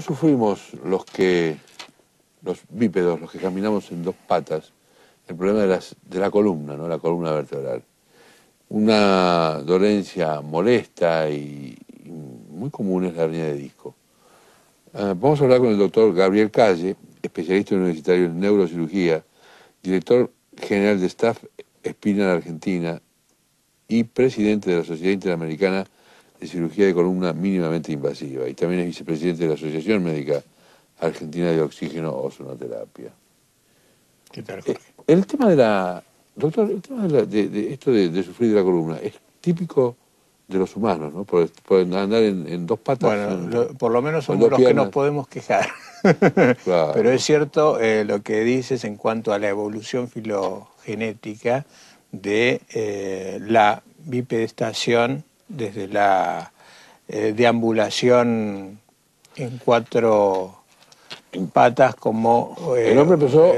¿Cómo sufrimos los bípedos, los que caminamos en dos patas, el problema de la columna, ¿no? La columna vertebral? Una dolencia molesta y muy común es la hernia de disco. Vamos a hablar con el doctor Gabriel Calle, especialista universitario en neurocirugía, director general de Staff Spinal Argentina y presidente de la Sociedad Interamericana de Cirugía de Columna Mínimamente Invasiva, y también es vicepresidente de la Asociación Médica Argentina de Oxígeno Ozonoterapia. ¿Qué tal, Jorge? El tema de la... Doctor, el tema de esto de sufrir de la columna es típico de los humanos, ¿no? Por andar en dos patas. Bueno, por lo menos somos los que nos podemos quejar. Claro. Pero es cierto lo que dices en cuanto a la evolución filogenética de la bipedestación desde la deambulación en cuatro patas como... el hombre empezó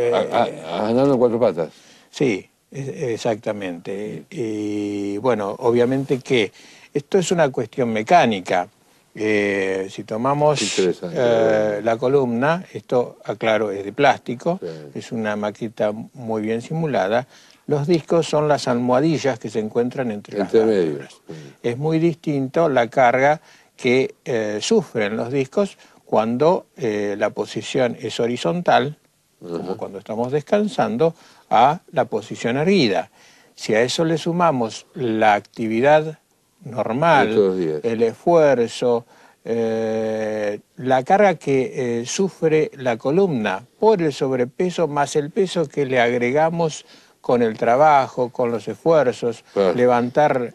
andando en cuatro patas. Sí, exactamente. Y bueno, obviamente que esto es una cuestión mecánica. Si tomamos la columna, esto, aclaro, es de plástico, sí. Es una maqueta muy bien simulada. Los discos son las almohadillas que se encuentran entre las vértebras. Sí. Es muy distinto la carga que sufren los discos cuando la posición es horizontal, como cuando estamos descansando, a la posición erguida. Si a eso le sumamos la actividad normal, el esfuerzo, la carga que sufre la columna por el sobrepeso más el peso que le agregamos con el trabajo, con los esfuerzos, claro. Levantar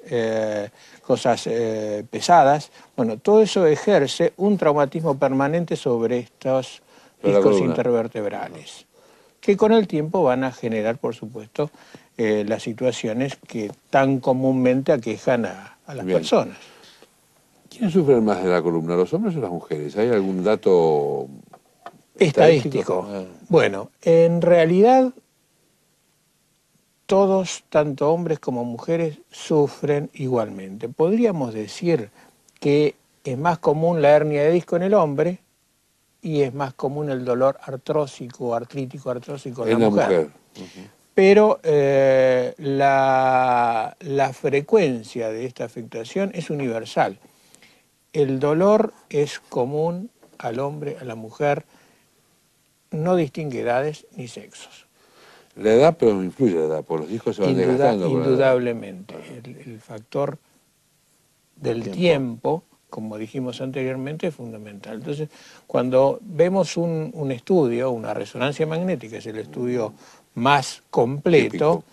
cosas pesadas, bueno, todo eso ejerce un traumatismo permanente sobre estos discos intervertebrales, que con el tiempo van a generar, por supuesto, las situaciones que tan comúnmente aquejan a las personas. ¿Quiénes sufren más de la columna, los hombres o las mujeres? ¿Hay algún dato estadístico? Bueno, en realidad todos, tanto hombres como mujeres, sufren igualmente. Podríamos decir que es más común la hernia de disco en el hombre y es más común el dolor artrósico en la mujer. Pero la frecuencia de esta afectación es universal. El dolor es común al hombre, a la mujer, no distingue edades ni sexos. La edad, pero influye la edad, por los discos se van desgastando. Indudablemente. El factor del tiempo, como dijimos anteriormente, es fundamental. Entonces, cuando vemos un estudio, una resonancia magnética, es el estudio más completo,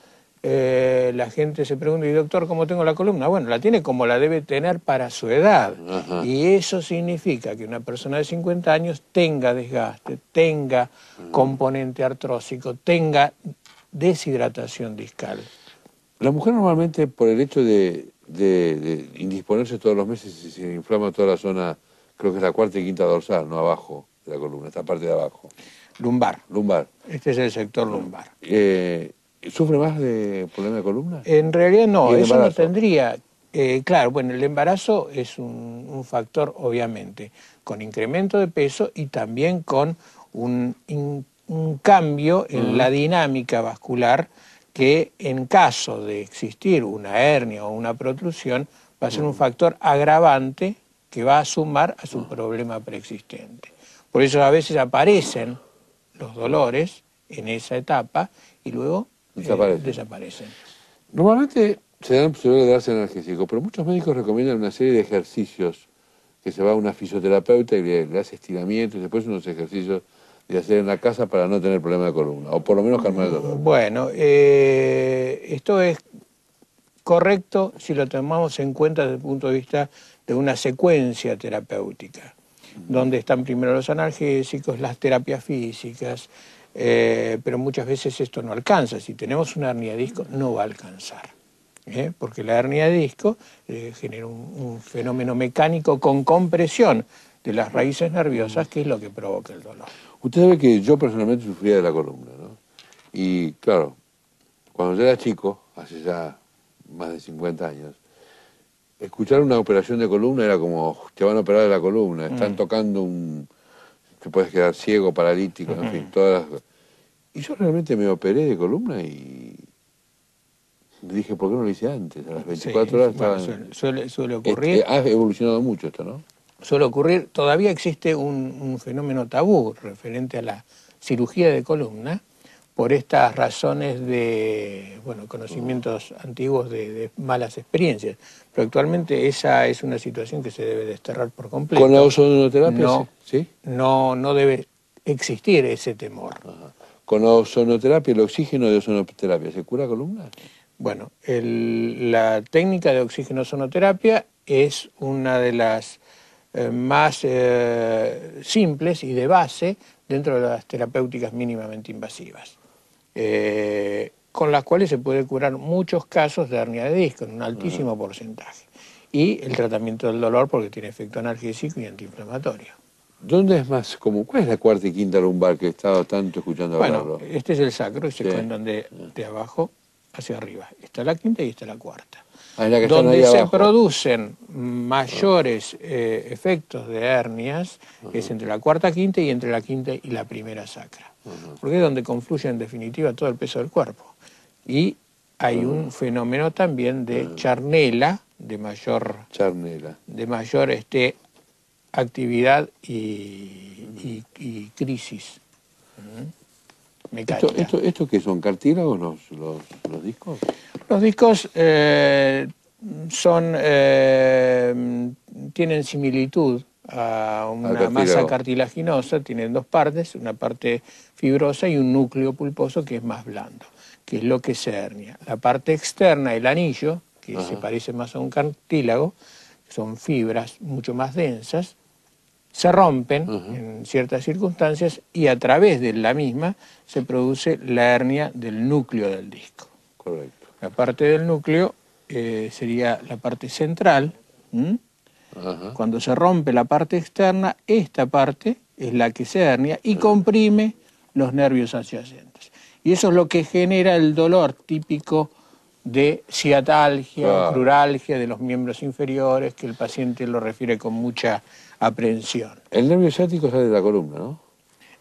la gente se pregunta, ¿y doctor, cómo tengo la columna? Bueno, la tiene como la debe tener para su edad. Ajá. Y eso significa que una persona de 50 años tenga desgaste, tenga componente artrósico, tenga deshidratación discal. La mujer normalmente, por el hecho de indisponerse todos los meses, se inflama toda la zona, creo que es la cuarta y quinta dorsal, no abajo de la columna, esta parte de abajo. Lumbar. Lumbar. Este es el sector lumbar. ¿Sufre más de problema de columna? En realidad no, eso no tendría. Claro, bueno, el embarazo es un factor, obviamente, con incremento de peso y también con un cambio en la dinámica vascular que en caso de existir una hernia o una protrusión va a ser un factor agravante que va a sumar a su problema preexistente. Por eso a veces aparecen los dolores en esa etapa y luego desaparecen. Normalmente se suele darse analgésico, pero muchos médicos recomiendan una serie de ejercicios que se va a una fisioterapeuta y le hace estiramientos y después unos ejercicios de hacer en la casa para no tener problema de columna, o por lo menos calmar el dolor. Bueno, esto es correcto si lo tomamos en cuenta desde el punto de vista de una secuencia terapéutica, donde están primero los analgésicos, las terapias físicas, pero muchas veces esto no alcanza. Si tenemos una hernia de disco, no va a alcanzar, porque la hernia de disco genera un fenómeno mecánico con compresión de las raíces nerviosas, que es lo que provoca el dolor. Usted sabe que yo personalmente sufría de la columna, ¿no? Y claro, cuando yo era chico, hace ya más de 50 años, escuchar una operación de columna era como, te van a operar de la columna, están tocando te puedes quedar ciego, paralítico, en fin, todas las... Y yo realmente me operé de columna y dije, ¿por qué no lo hice antes? A las 24 horas estaba... Bueno, suele ocurrir. Ha evolucionado mucho esto, ¿no? Suele ocurrir. Todavía existe un fenómeno tabú referente a la cirugía de columna por estas razones de, bueno, conocimientos antiguos de malas experiencias. Pero actualmente esa es una situación que se debe desterrar por completo. ¿Con la ozonoterapia? No, ¿Sí? No debe existir ese temor. Ajá. ¿Con la ozonoterapia, el oxígeno de ozonoterapia, se cura columna? Bueno, la técnica de oxígeno-ozonoterapia es una de las más simples y de base dentro de las terapéuticas mínimamente invasivas, con las cuales se puede curar muchos casos de hernia de disco, en un altísimo porcentaje. Y el tratamiento del dolor porque tiene efecto analgésico y antiinflamatorio. ¿Dónde es más común? ¿Cuál es la cuarta y quinta lumbar que he estado tanto escuchando hablarlo? Bueno, este es el sacro y se cuentan de abajo hacia arriba. Está la quinta y está la cuarta. Ah, es la que donde están ahí se abajo. producen mayores efectos de hernias es entre la cuarta quinta y entre la quinta y la primera sacra. Porque es donde confluye en definitiva todo el peso del cuerpo. Y hay un fenómeno también de charnela, de mayor actividad y crisis mecánica. ¿Esto qué son? ¿Cartílagos los discos? Los discos tienen similitud a una masa cartilaginosa, tienen dos partes, una parte fibrosa y un núcleo pulposo que es más blando, que es lo que es hernia. La parte externa, el anillo, que se parece más a un cartílago, son fibras mucho más densas, se rompen en ciertas circunstancias y a través de la misma se produce la hernia del núcleo del disco. Correcto. La parte del núcleo sería la parte central. Cuando se rompe la parte externa, esta parte es la que se hernia y comprime los nervios adyacentes. Y eso es lo que genera el dolor típico de ciatalgia, cruralgia de los miembros inferiores, que el paciente lo refiere con mucha aprehensión. El nervio ciático sale de la columna, ¿no?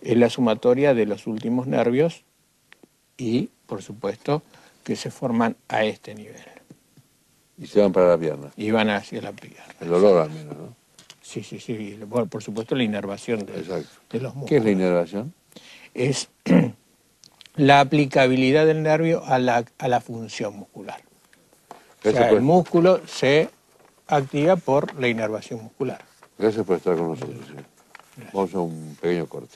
Es la sumatoria de los últimos nervios y, por supuesto, que se forman a este nivel. Y se van para la pierna. Y van hacia la pierna. El dolor al menos, ¿no? Sí. Bueno, por supuesto la inervación de los músculos. ¿Qué es la inervación? Es la aplicabilidad del nervio a la función muscular. O sea, el músculo se activa por la inervación muscular. Gracias por estar con nosotros. Vamos a un pequeño corte.